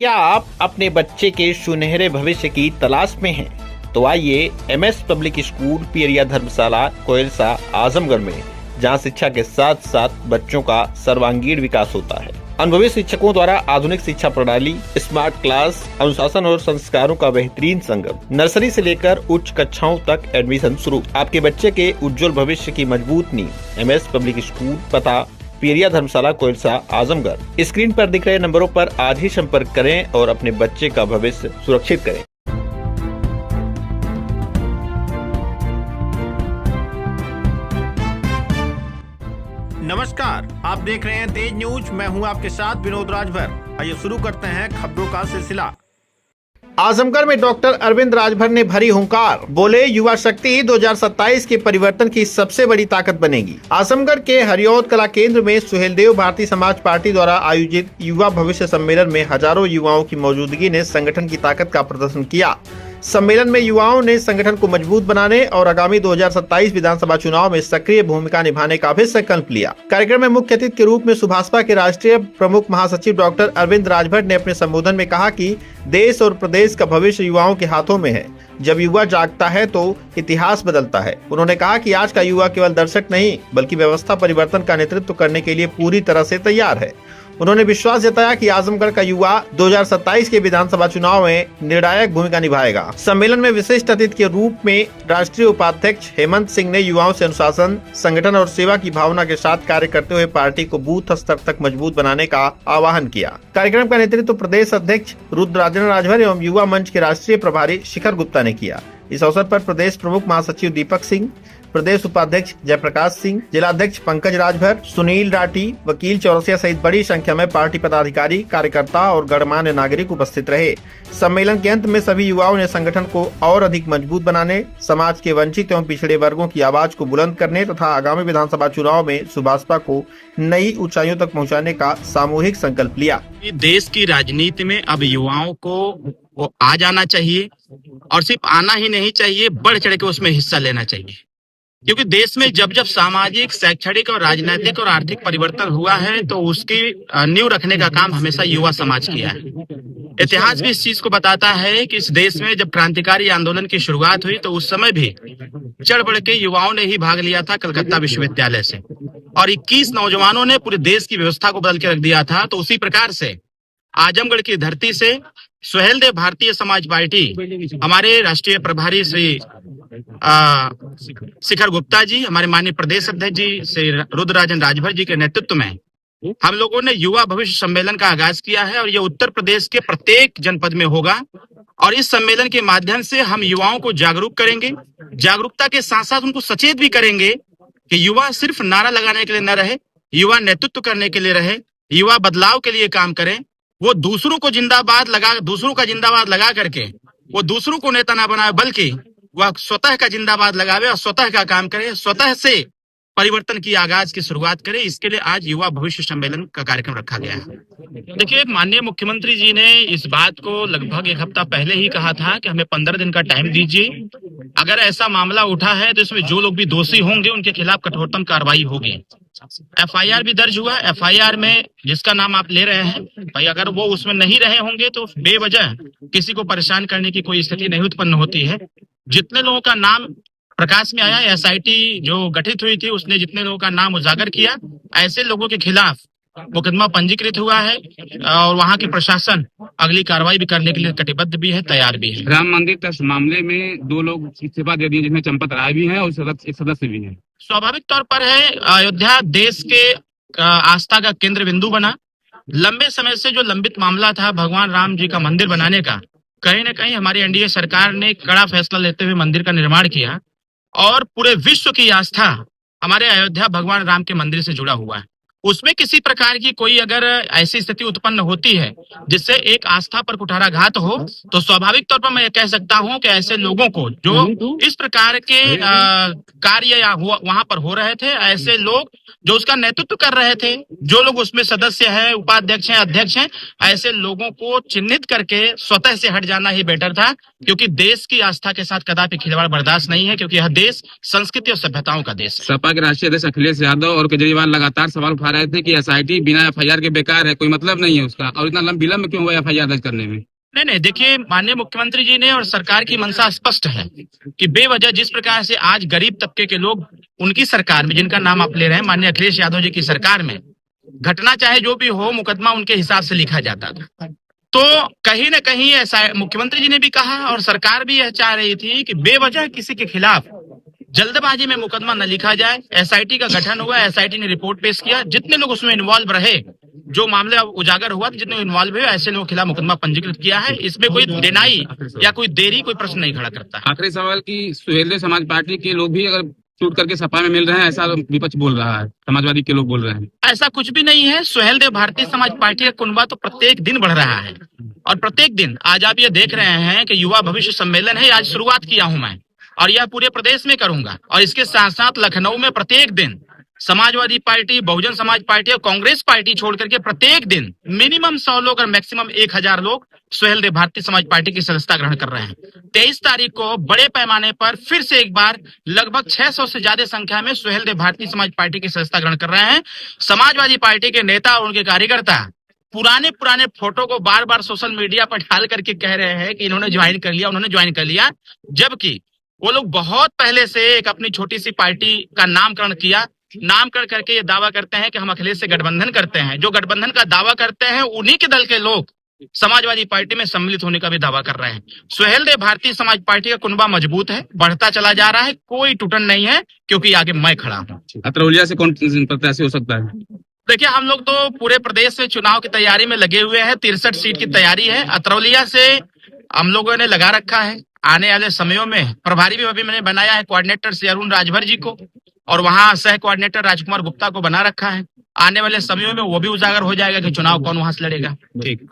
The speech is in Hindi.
क्या आप अपने बच्चे के सुनहरे भविष्य की तलाश में हैं? तो आइए एमएस पब्लिक स्कूल पियरिया धर्मशाला कोयलसा आजमगढ़ में, जहां शिक्षा के साथ साथ बच्चों का सर्वांगीण विकास होता है। अनुभवी शिक्षकों द्वारा आधुनिक शिक्षा प्रणाली, स्मार्ट क्लास, अनुशासन और संस्कारों का बेहतरीन संगम। नर्सरी से लेकर उच्च कक्षाओं तक एडमिशन शुरू। आपके बच्चे के उज्जवल भविष्य की मजबूत नींव। एमएस पब्लिक स्कूल, पता पियरिया धर्मशाला कोयलसा आजमगढ़। स्क्रीन पर दिख रहे नंबरों पर आज ही संपर्क करें और अपने बच्चे का भविष्य सुरक्षित करें। नमस्कार, आप देख रहे हैं तेज न्यूज। मैं हूं आपके साथ विनोद राजभर। आइए शुरू करते हैं खबरों का सिलसिला। आजमगढ़ में डॉक्टर अरविंद राजभर ने भरी हुंकार, बोले युवा शक्ति 2027 के परिवर्तन की सबसे बड़ी ताकत बनेगी। आजमगढ़ के हरिऔध कला केंद्र में सुहेलदेव भारतीय समाज पार्टी द्वारा आयोजित युवा भविष्य सम्मेलन में हजारों युवाओं की मौजूदगी ने संगठन की ताकत का प्रदर्शन किया। सम्मेलन में युवाओं ने संगठन को मजबूत बनाने और आगामी 2027 विधानसभा चुनाव में सक्रिय भूमिका निभाने का भी संकल्प लिया। कार्यक्रम में मुख्य अतिथि के रूप में सुभाषपा के राष्ट्रीय प्रमुख महासचिव डॉक्टर अरविंद राजभर ने अपने संबोधन में कहा कि देश और प्रदेश का भविष्य युवाओं के हाथों में है। जब युवा जागता है तो इतिहास बदलता है। उन्होंने कहा कि आज का युवा केवल दर्शक नहीं, बल्कि व्यवस्था परिवर्तन का नेतृत्व करने के लिए पूरी तरह से तैयार है। उन्होंने विश्वास जताया कि आजमगढ़ का युवा 2027 के विधानसभा चुनाव में निर्णायक भूमिका निभाएगा। सम्मेलन में विशिष्ट अतिथि के रूप में राष्ट्रीय उपाध्यक्ष हेमंत सिंह ने युवाओं से अनुशासन, संगठन और सेवा की भावना के साथ कार्य करते हुए पार्टी को बूथ स्तर तक मजबूत बनाने का आह्वान किया। कार्यक्रम का नेतृत्व प्रदेश अध्यक्ष रुद्रराजन राजभर एवं युवा मंच के राष्ट्रीय प्रभारी शिखर गुप्ता ने किया। इस अवसर पर प्रदेश प्रमुख महासचिव दीपक सिंह, प्रदेश उपाध्यक्ष जयप्रकाश सिंह, जिलाध्यक्ष पंकज राजभर, सुनील राठी, वकील चौरसिया सहित बड़ी संख्या में पार्टी पदाधिकारी, कार्यकर्ता और गणमान्य नागरिक उपस्थित रहे। सम्मेलन के अंत में सभी युवाओं ने संगठन को और अधिक मजबूत बनाने, समाज के वंचित एवं पिछड़े वर्गों की आवाज को बुलंद करने तथा आगामी विधानसभा चुनाव में सुभाषपा को नई ऊंचाइयों तक पहुँचाने का सामूहिक संकल्प लिया। देश की राजनीति में अब युवाओं को वो आ जाना चाहिए और सिर्फ आना ही नहीं चाहिए, बढ़ चढ़ के उसमें हिस्सा लेना चाहिए। क्योंकि देश में जब जब सामाजिक, शैक्षणिक और राजनीतिक और आर्थिक परिवर्तन हुआ है तो उसकी नींव रखने का काम हमेशा युवा समाज किया है। इतिहास भी इस चीज को बताता है कि इस देश में जब क्रांतिकारी आंदोलन की शुरुआत हुई तो उस समय भी चढ़ बढ़ के युवाओं ने ही भाग लिया था कलकत्ता विश्वविद्यालय से, और 21 नौजवानों ने पूरे देश की व्यवस्था को बदल के रख दिया था। तो उसी प्रकार से आजमगढ़ की धरती से सुहेलदेव भारतीय समाज पार्टी, हमारे राष्ट्रीय प्रभारी श्री शिखर गुप्ता जी, हमारे माननीय प्रदेश अध्यक्ष जी श्री रुद्रराजन राजभर जी के नेतृत्व में हम लोगों ने युवा भविष्य सम्मेलन का आगाज किया है और ये उत्तर प्रदेश के प्रत्येक जनपद में होगा। और इस सम्मेलन के माध्यम से हम युवाओं को जागरूक करेंगे, जागरूकता के साथ साथ उनको सचेत भी करेंगे कि युवा सिर्फ नारा लगाने के लिए न रहे, युवा नेतृत्व करने के लिए रहे, युवा बदलाव के लिए काम करें। वो दूसरों का जिंदाबाद लगा करके वो दूसरों को नेता ना बनाए, बल्कि वह स्वतः का जिंदाबाद लगावे और स्वतः का काम करे, स्वतः से परिवर्तन की आगाज की शुरुआत करे। इसके लिए आज युवा भविष्य सम्मेलन का कार्यक्रम रखा गया है। देखिए, माननीय मुख्यमंत्री जी ने इस बात को लगभग एक हफ्ता पहले ही कहा था कि हमें 15 दिन का टाइम दीजिए। अगर ऐसा मामला उठा है तो इसमें जो लोग भी दोषी होंगे उनके खिलाफ कठोरतम कार्रवाई होगी। एफआईआर भी दर्ज हुआ। एफआईआर में जिसका नाम आप ले रहे हैं, भाई अगर वो उसमें नहीं रहे होंगे तो बेवजह किसी को परेशान करने की कोई स्थिति नहीं उत्पन्न होती है। जितने लोगों का नाम प्रकाश में आया, एसआईटी जो गठित हुई थी उसने जितने लोगों का नाम उजागर किया, ऐसे लोगों के खिलाफ मुकदमा पंजीकृत हुआ है और वहाँ की प्रशासन अगली कार्रवाई भी करने के लिए कटिबद्ध भी है, तैयार भी है। राम मंदिर ट्रस्ट मामले में 2 लोग इस्तीफा दे दिए, जिसमें चंपत राय भी है और एक सदस्य भी है। स्वाभाविक तौर पर है, अयोध्या देश के आस्था का केंद्र बिंदु बना। लंबे समय से जो लंबित मामला था भगवान राम जी का मंदिर बनाने का, कहीं न कहीं हमारी एनडीए सरकार ने कड़ा फैसला लेते हुए मंदिर का निर्माण किया और पूरे विश्व की आस्था हमारे अयोध्या भगवान राम के मंदिर से जुड़ा हुआ है। उसमें किसी प्रकार की कोई अगर ऐसी स्थिति उत्पन्न होती है जिससे एक आस्था पर कुठाराघात हो, तो स्वाभाविक तौर पर मैं कह सकता हूं कि ऐसे लोगों को जो इस प्रकार के कार्य वहां पर हो रहे थे, ऐसे लोग जो उसका नेतृत्व कर रहे थे, जो लोग उसमें सदस्य हैं, उपाध्यक्ष हैं, अध्यक्ष हैं, ऐसे लोगों को चिन्हित करके स्वतः से हट जाना ही बेटर था। क्योंकि देश की आस्था के साथ कदापि खिलवाड़ बर्दाश्त नहीं है, क्योंकि यह देश संस्कृति और सभ्यताओं का देश है। सपा के राष्ट्रीय अध्यक्ष अखिलेश यादव और केजरीवाल लगातार सवाल दिखा रहे थे कि एसआईटी बिना एफआईआर के बेकार है, कोई मतलब नहीं है उसका, और इतना विलम्ब क्यों हुआ एफआईआर दर्ज करने में? नहीं, देखिए, माननीय मुख्यमंत्री जी ने और सरकार की मंशा स्पष्ट है कि बेवजह जिस प्रकार से आज गरीब तबके के लोग उनकी सरकार में, जिनका नाम आप ले रहे हैं, माननीय अखिलेश यादव जी की सरकार में, घटना चाहे जो भी हो, मुकदमा उनके हिसाब से लिखा जाता था। तो कहीं न कहीं ऐसा मुख्यमंत्री जी ने भी कहा और सरकार भी यह चाह रही थी कि बेवजह किसी के खिलाफ जल्दबाजी में मुकदमा न लिखा जाए। एसआईटी का गठन हुआ, एसआईटी ने रिपोर्ट पेश किया, जितने लोग उसमें इन्वॉल्व रहे, जो मामले उजागर हुआ, जितने इन्वॉल्व हुए, ऐसे लोगों के खिलाफ मुकदमा पंजीकृत किया है। इसमें कोई डिनाई या कोई देरी, कोई प्रश्न नहीं खड़ा करता है। आखिरी सवाल की सुहेलदेव समाज पार्टी के लोग भी अगर छूट करके सपा में मिल रहे हैं, ऐसा विपक्ष बोल रहा है, समाजवादी के लोग बोल रहे हैं। ऐसा कुछ भी नहीं है। सुहेलदेव भारतीय समाज पार्टी का कुनबा तो प्रत्येक दिन बढ़ रहा है और प्रत्येक दिन, आज आप ये देख रहे हैं कि युवा भविष्य सम्मेलन है, आज शुरुआत किया हूं मैं, और यह पूरे प्रदेश में करूंगा। और इसके साथ साथ लखनऊ में प्रत्येक दिन समाजवादी पार्टी, बहुजन समाज पार्टी और कांग्रेस पार्टी छोड़ करके प्रत्येक दिन मिनिमम 100 लोग और मैक्सिमम 1000 लोग सुहेलदेव भारतीय समाज पार्टी की सदस्यता ग्रहण कर रहे हैं। 23 तारीख को बड़े पैमाने पर फिर से एक बार लगभग 600 से ज्यादा संख्या में सुहेलदेव भारतीय समाज पार्टी की सदस्यता ग्रहण कर रहे हैं। समाजवादी पार्टी के नेता और उनके कार्यकर्ता पुराने फोटो को बार बार सोशल मीडिया पर डाल करके कह रहे हैं कि इन्होंने ज्वाइन कर लिया, उन्होंने ज्वाइन कर लिया, जबकि वो लोग बहुत पहले से एक अपनी छोटी सी पार्टी का नामकरण किया। नामकरण करके ये दावा करते हैं कि हम अखिलेश से गठबंधन करते हैं। जो गठबंधन का दावा करते हैं, उन्हीं के दल के लोग समाजवादी पार्टी में सम्मिलित होने का भी दावा कर रहे हैं। सुहेलदेव भारतीय समाज पार्टी का कुनबा मजबूत है, बढ़ता चला जा रहा है, कोई टूटन नहीं है, क्योंकि आगे मैं खड़ा हूँ। अतरौलिया से कौन प्रत्याशी हो सकता है? देखिए, हम लोग तो पूरे प्रदेश में चुनाव की तैयारी में लगे हुए हैं। 63 सीट की तैयारी है। अतरौलिया से हम लोगों ने लगा रखा है। आने वाले समयों में प्रभारी भी अभी मैंने बनाया है, कोऑर्डिनेटर श्री अरुण राजभर जी को, और वहां सह कोऑर्डिनेटर राजकुमार गुप्ता को बना रखा है। आने वाले समयों में वो भी उजागर हो जाएगा कि चुनाव कौन वहां से लड़ेगा। ठीक।